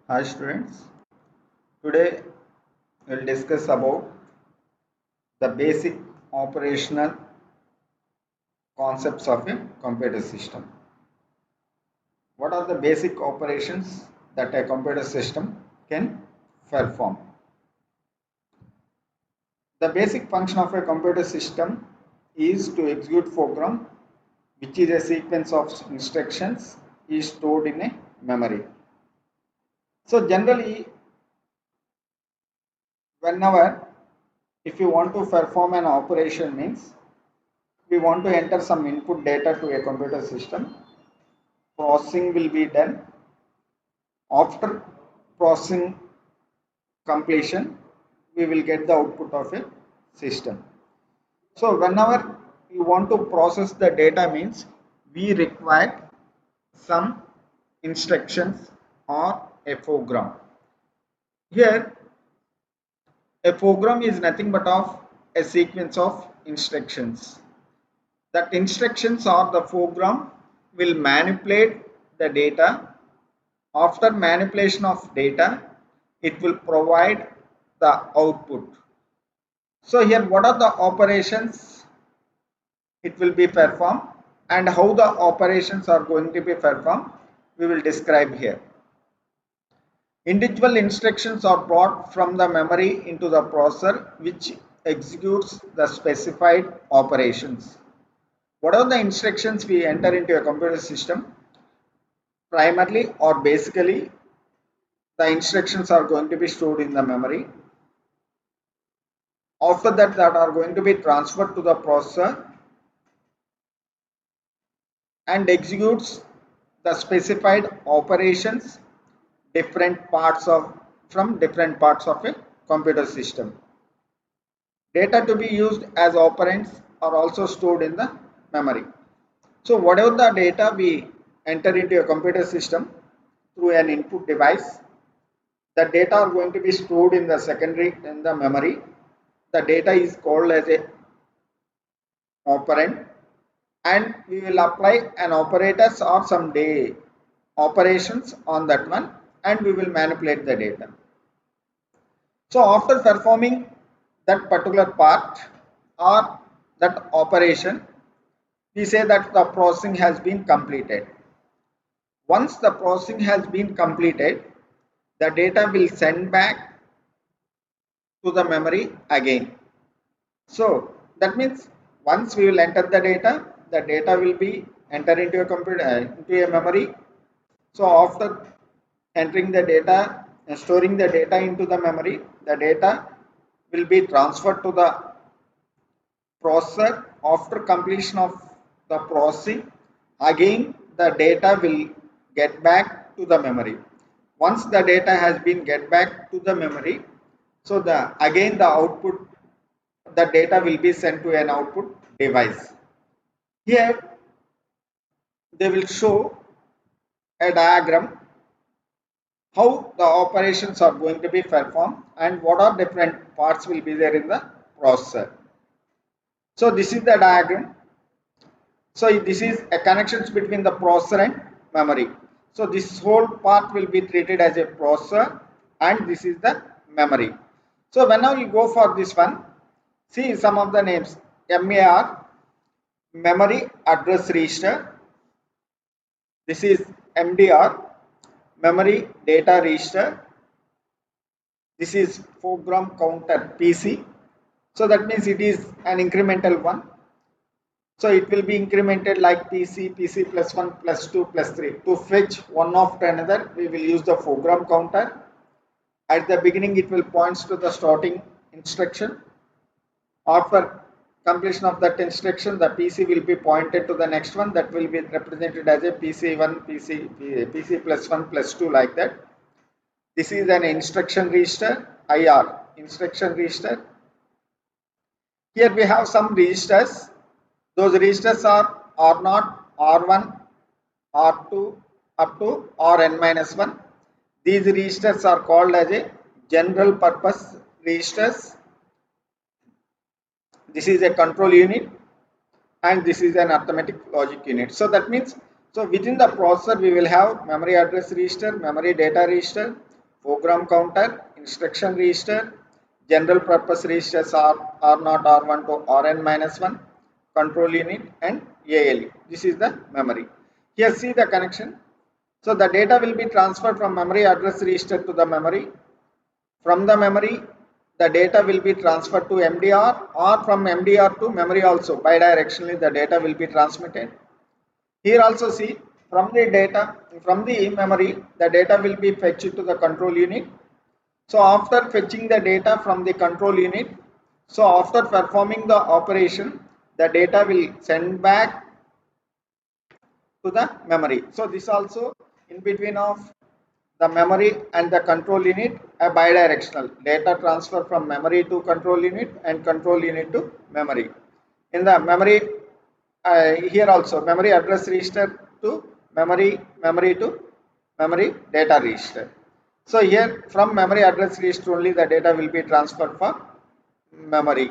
Hi students, today we'll discuss about the basic operational concepts of a computer system. What are the basic operations that a computer system can perform? The basic function of a computer system is to execute program which is a sequence of instructions is stored in a memory. So generally whenever if you want to perform an operation means we want to enter some input data to a computer system, processing will be done. After processing completion, we will get the output of a system. So whenever you want to process the data means we require some instructions or a program. Here a program is nothing but of a sequence of instructions. That instructions or the program will manipulate the data. After manipulation of data, it will provide the output. So here what are the operations it will be performed and how the operations are going to be performed, we will describe here. Individual instructions are brought from the memory into the processor which executes the specified operations. What are the instructions we enter into a computer system? Primarily or basically, the instructions are going to be stored in the memory. After that are going to be transferred to the processor and executes the specified operations from different parts of a computer system. Data to be used as operands are also stored in the memory. So whatever the data we enter into a computer system through an input device, the data are going to be stored in the memory. The data is called as a operand and we will apply an operators or some day operations on that one and we will manipulate the data. So after performing that particular part or that operation, we say that the processing has been completed. Once the processing has been completed, the data will send back to the memory again. So that means once we will enter the data will be entered into a computer into a memory. So after entering the data and storing the data into the memory, the data will be transferred to the processor. After completion of the processing, again the data will get back to the memory. Once the data has been get back to the memory, so again the output, the data will be sent to an output device. Here they will show a diagram how the operations are going to be performed and what are different parts will be there in the processor. So this is the diagram. So this is a connections between the processor and memory. So this whole part will be treated as a processor and this is the memory. So whenever you go for this one, see some of the names. MAR, memory address register. This is MDR, memory data register. This is program counter PC. So that means it is an incremental one. So it will be incremented like PC plus 1 plus 2 plus 3. To fetch one after another, we will use the program counter. At the beginning, it will points to the starting instruction. After completion of that instruction, the PC will be pointed to the next one that will be represented as a PC1, PC plus 1 plus 2 like that. This is an instruction register, IR, instruction register. Here we have some registers. Those registers are R0, R1, R2 up to Rn minus 1. These registers are called as a general purpose registers. This is a control unit and this is an arithmetic logic unit. So that means, so within the processor we will have memory address register, memory data register. program counter, instruction register, general purpose registers are R0, R1 to Rn minus 1, control unit and ALU. This is the memory. Here see the connection. So the data will be transferred from memory address register to the memory. From the memory, the data will be transferred to MDR, or from MDR to memory also. Bidirectionally the data will be transmitted. Here also see, from the memory, the data will be fetched to the control unit. So after fetching the data from the control unit, so after performing the operation, the data will send back to the memory. So this also in between of the memory and the control unit, a bidirectional data transfer from memory to control unit and control unit to memory. In the memory, here also memory address register to memory, memory to memory data register. So here from memory address register only the data will be transferred for memory.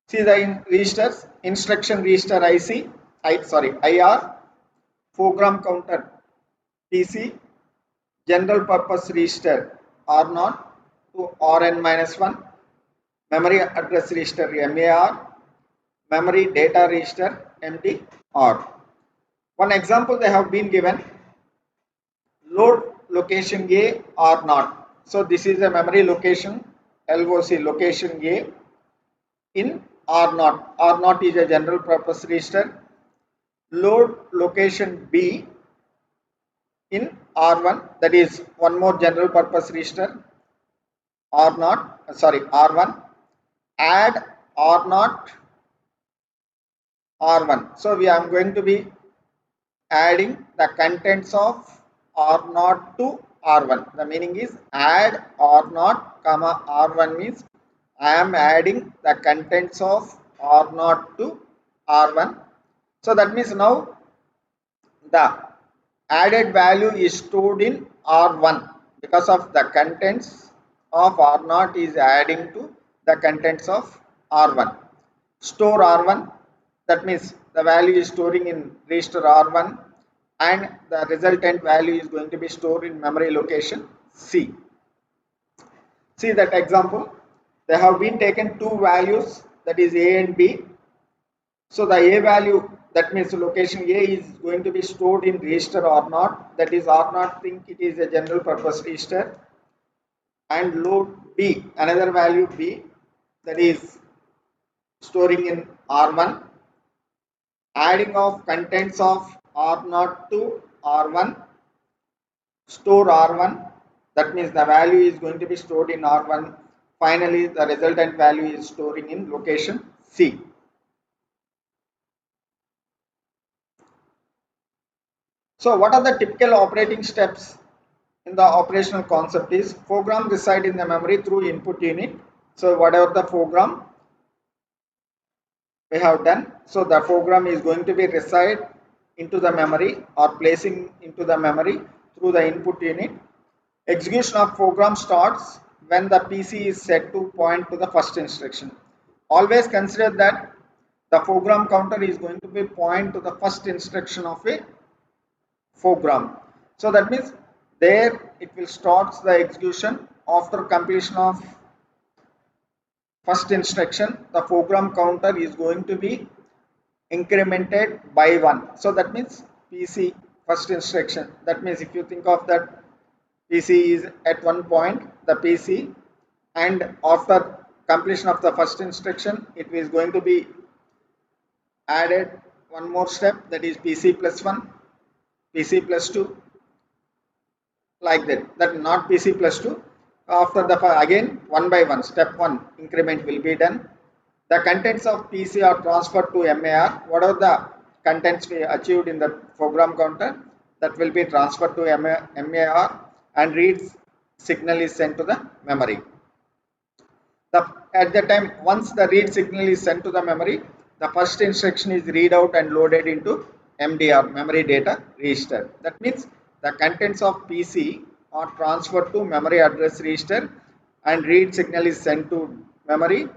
See the registers, instruction register IC, IR, program counter PC, general purpose register R0 to Rn minus 1, memory address register MAR, memory data register MDR. One example they have been given, load location A R0. So this is a memory location, LOC location A in R0. R0 is a general purpose register. Load location B in R1, that is one more general purpose register R1. Add R0 R1. So we are going to be adding the contents of R0 to R1. The meaning is add R0 comma R1 means I am adding the contents of R0 to R1. So that means now the added value is stored in R1 because of the contents of R0 is adding to the contents of R1. Store R1, that means the value is storing in register R1 and the resultant value is going to be stored in memory location C. See that example, they have been taken two values, that is A and B. So the A value, that means location A is going to be stored in register R0, that is R0 think it is a general purpose register, and load B, another value B, that is storing in R1, adding of contents of R0 to R1, store R1, that means the value is going to be stored in R1, finally the resultant value is storing in location C. So what are the typical operating steps in the operational concept is program reside in the memory through input unit. So whatever the program we have done, so the program is going to be reside into the memory or placing into the memory through the input unit. Execution of program starts when the PC is set to point to the first instruction. Always consider that the program counter is going to be point to the first instruction of a program. So that means there it will start the execution after completion of first instruction. The program counter is going to be incremented by 1. So that means PC first instruction. That means if you think of that PC is at one point, the PC, and after completion of the first instruction it is going to be added one more step, that is PC plus 1, PC plus 2, like that not PC plus 2. After the again one by one, step 1 increment will be done. The contents of PC are transferred to MAR. Whatever the contents we achieved in the program counter, that will be transferred to MAR, and read signal is sent to the memory. At the time once the read signal is sent to the memory, the first instruction is read out and loaded into MDR, memory data register. That means the contents of PC are transferred to memory address register and read signal is sent to memory.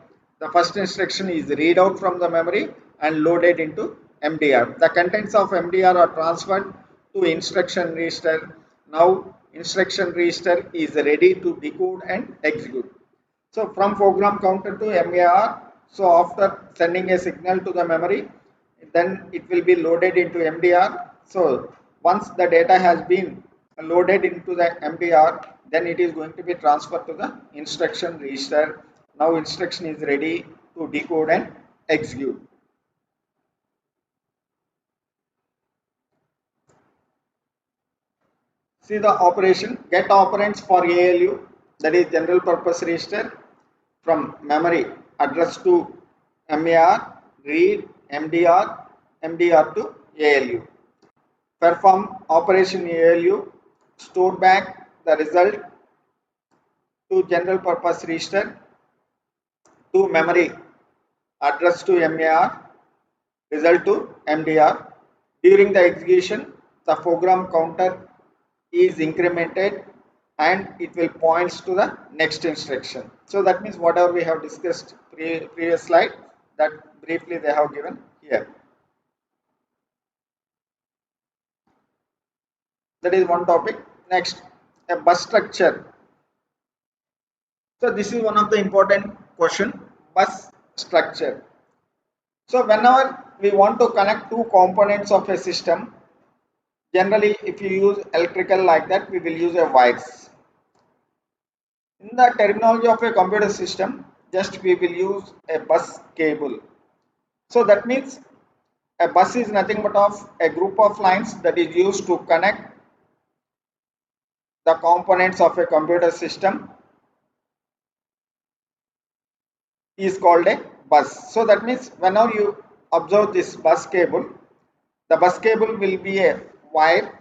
The first instruction is read out from the memory and loaded into MDR. The contents of MDR are transferred to instruction register. Now instruction register is ready to decode and execute. So from program counter to MAR, so after sending a signal to the memory, then it will be loaded into MDR. So once the data has been loaded into the MDR, then it is going to be transferred to the instruction register. Now instruction is ready to decode and execute. See the operation, get operands for ALU, that is general purpose register, from memory address to MAR, read MDR, MDR to ALU. Perform operation ALU, store back the result to general purpose register to memory address to MAR, result to MDR. During the execution, the program counter is incremented and it will points to the next instruction. So that means whatever we have discussed previous slide, that briefly they have given here. That is one topic. Next, a bus structure. So this is one of the important question, bus structure. So whenever we want to connect two components of a system, generally if you use electrical like that, we will use a wires. In the terminology of a computer system, just we will use a bus cable. So that means a bus is nothing but of a group of lines that is used to connect the components of a computer system is called a bus. So that means whenever you observe this bus cable, the bus cable will be a wire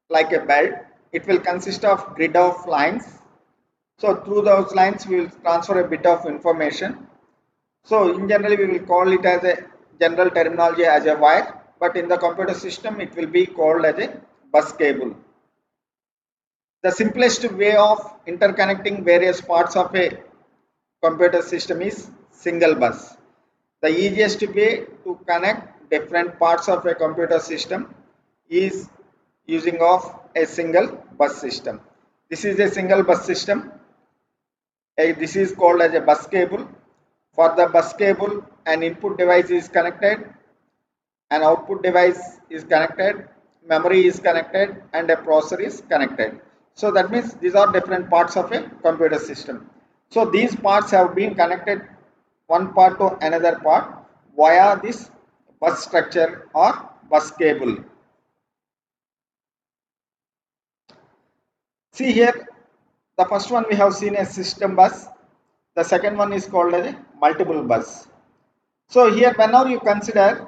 like a belt. It will consist of grid of lines. So through those lines we will transfer a bit of information. So in general we will call it as a general terminology as a wire, but in the computer system it will be called as a bus cable. The simplest way of interconnecting various parts of a computer system is single bus. The easiest way to connect different parts of a computer system is using of a single bus system. This is a single bus system. This is called as a bus cable. For the bus cable, an input device is connected, an output device is connected, memory is connected, and a processor is connected. So that means these are different parts of a computer system. So these parts have been connected one part to another part via this bus structure or bus cable. See here, the first one we have seen a system bus. The second one is called as a multiple bus. So here whenever you consider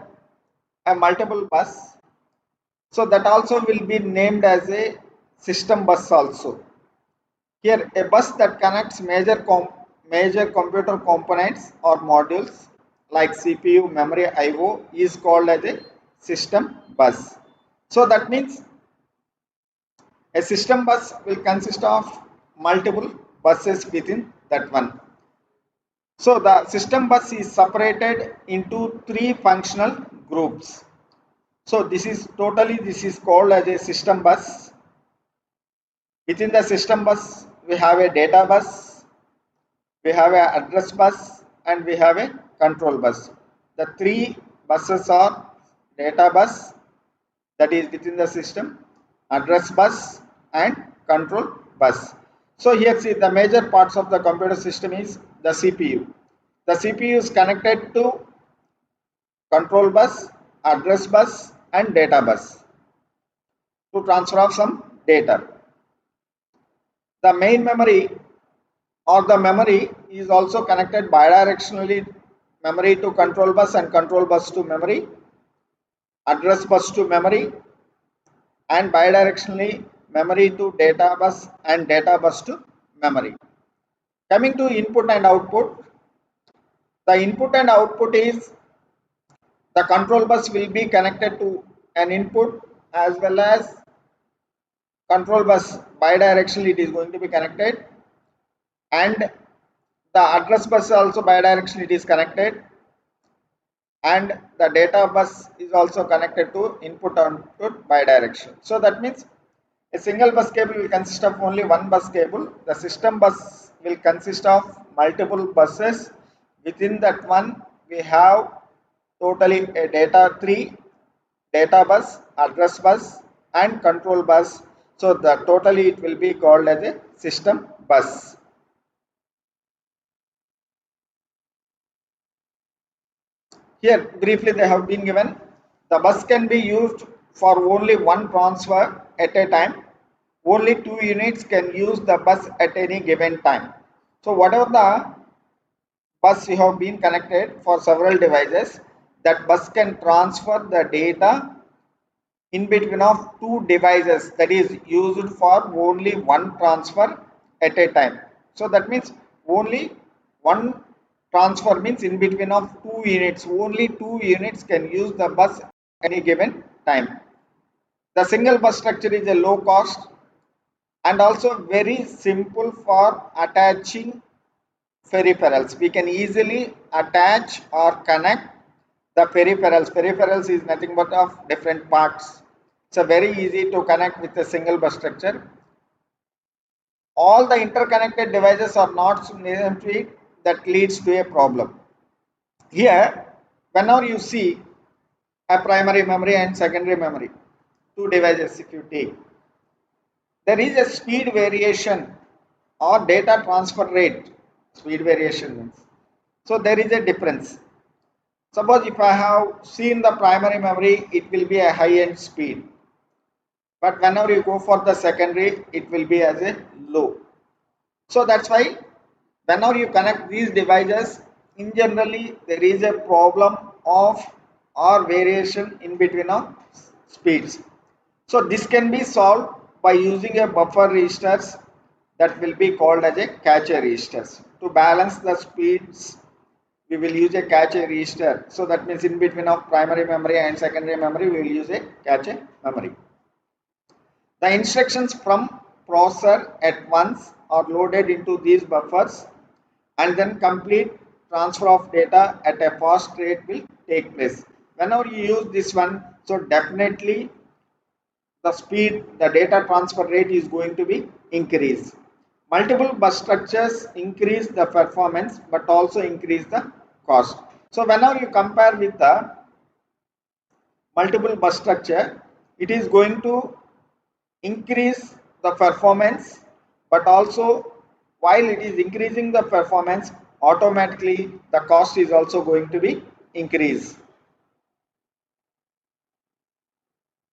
a multiple bus, so that also will be named as a system bus also. Here a bus that connects major computer components or modules like CPU, memory, IO is called as a system bus. So that means a system bus will consist of multiple buses within that one. So the system bus is separated into three functional groups. So this is called as a system bus. Within the system bus, we have a data bus, we have an address bus, and we have a control bus. The three buses are data bus, that is within the system, address bus, and control bus. So here see the major parts of the computer system is the CPU. The CPU is connected to control bus, address bus, and data bus to transfer of some data. The main memory or the memory is also connected bidirectionally, memory to control bus and control bus to memory, address bus to memory, and bidirectionally memory to data bus and data bus to memory. Coming to input and output, the input and output is the control bus will be connected to an input as well as control bus bidirectionally it is going to be connected, and the address bus also bidirectionally it is connected, and the data bus is also connected to input output bidirectional. So that means a single bus cable will consist of only one bus cable. The system bus will consist of multiple buses. Within that one, we have totally a data bus, address bus, and control bus. So the totally it will be called as a system bus. Here briefly they have been given. The bus can be used for only one transfer at a time. Only two units can use the bus at any given time. So whatever the bus you have been connected for several devices, that bus can transfer the data in between of two devices, that is used for only one transfer at a time. So that means only one transfer means in between of two units, only two units can use the bus at any given time. The single bus structure is a low cost and also very simple for attaching peripherals. We can easily attach or connect the peripherals. Peripherals is nothing but of different parts. It's a very easy to connect with a single bus structure. All the interconnected devices are not necessary, that leads to a problem. Here, whenever you see a primary memory and secondary memory, two devices if you take, there is a speed variation or data transfer rate. Speed variation means. So there is a difference. Suppose if I have seen the primary memory, it will be a high end speed. But whenever you go for the secondary, it will be as a low. So that's why whenever you connect these devices, in generally there is a problem of or variation in between of speeds. So this can be solved by using a buffer registers that will be called as a cache registers. To balance the speeds, we will use a cache register. So that means in between of primary memory and secondary memory, we will use a cache memory. The instructions from processor at once are loaded into these buffers and then complete transfer of data at a fast rate will take place. Whenever you use this one, so definitely the speed, the data transfer rate is going to be increased. Multiple bus structures increase the performance but also increase the cost. So whenever you compare with the multiple bus structure, it is going to increase the performance, but also while it is increasing the performance, automatically the cost is also going to be increased.